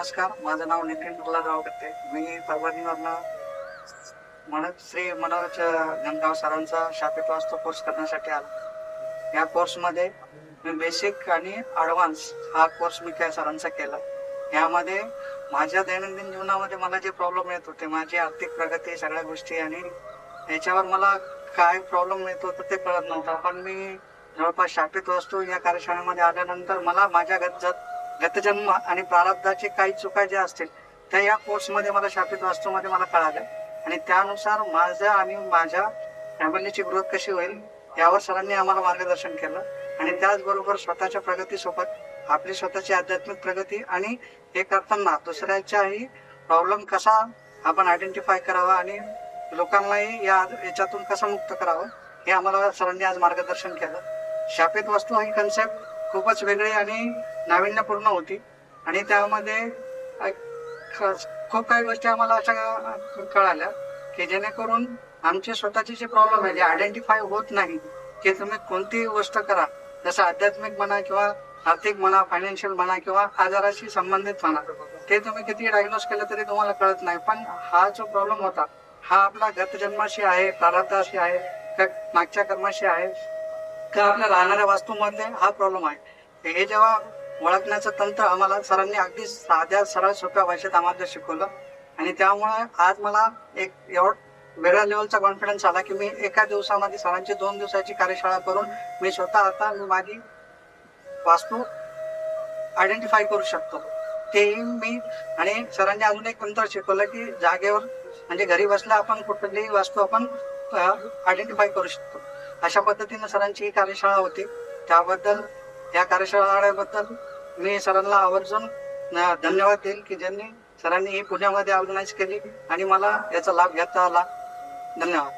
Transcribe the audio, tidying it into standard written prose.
नमस्कार, माझं नाव नितीन दुर्लाराव करते. मी परभणीवरनं श्री मनोज गंगाव सरांचा शापित वास्तू कोर्स करण्यासाठी आलो. या कोर्समध्ये मी बेसिक आणि ॲडव्हान्स हा कोर्स मी त्या सरांचा केला. यामध्ये माझ्या दैनंदिन जीवनामध्ये मला जे प्रॉब्लेम येत होते, माझी आर्थिक प्रगती, सगळ्या गोष्टी आणि याच्यावर मला काय प्रॉब्लेम येत होतं ते कळत नव्हतं. पण मी जवळपास शापित वास्तू या कार्यशाळेमध्ये आल्यानंतर मला माझ्या गतजन्म आणि प्रारब्धाचे काही चुका ज्या असतील त्या या कोर्समध्ये मला शापित वास्तूमध्ये मला कळाल्या आणि त्यानुसार माझं आणि माझ्या फॅमिलीची ग्रोथ कशी होईल यावर सरांनी आम्हाला मार्गदर्शन केलं. आणि त्याचबरोबर स्वतःच्या प्रगतीसोबत आपली स्वतःची आध्यात्मिक प्रगती आणि हे करताना दुसऱ्याच्याही प्रॉब्लेम कसा आपण आयडेंटिफाय करावा आणि लोकांनाही याच्यातून कसं मुक्त करावं हे आम्हाला सरांनी आज मार्गदर्शन केलं. शापित वास्तू ही कन्सेप्ट खूपच वेगळी आणि नाविन्यपूर्ण होती आणि त्यामध्ये खूप काही गोष्टी आम्हाला अशा कळाल्या की जेणेकरून आमचे स्वतःचे जे प्रॉब्लेम आहे जे आयडेंटिफाय होत नाही की तुम्ही कोणतीही गोष्ट करा, जसं आध्यात्मिक म्हणा किंवा आर्थिक म्हणा, फायनान्शियल म्हणा किंवा आजाराशी संबंधित म्हणा, ते तुम्ही किती डायग्नोज केलं तरी तुम्हाला कळत नाही. पण हा जो प्रॉब्लेम होता हा आपला गतजन्माशी आहे, प्रारब्धाशी आहे, का मागच्या कर्माशी आहे, का आपल्या राहणाऱ्या वास्तूमध्ये हा प्रॉब्लेम आहे. हे जेव्हा ओळखण्याचं तंत्र आम्हाला सरांनी अगदी साध्या सरळ सोप्या भाषेत आम्हाला शिकवलं आणि त्यामुळे आज मला एक वेगळ्या लेवलचा कॉन्फिडन्स आला की मी एका दिवसामध्ये सरांची 2 दिवसाची कार्यशाळा करून मी स्वतः आता माझी वास्तू आयडेंटिफाय करू शकतो. तेही मी आणि सरांनी अजून एक तंत्र शिकवलं की जागेवर म्हणजे घरी बसल्या आपण कुठलीही वास्तू आपण आयडेंटिफाय करू शकतो. अशा पद्धतीने सरांची ही कार्यशाळा होती. त्याबद्दल या कार्यशाळेबद्दल मी सरांना आवर्जून धन्यवाद देईल की ज्यांनी सरांनी ही पुण्यामध्ये ऑर्गनाईज केली आणि मला याचा लाभ घेता आला. धन्यवाद.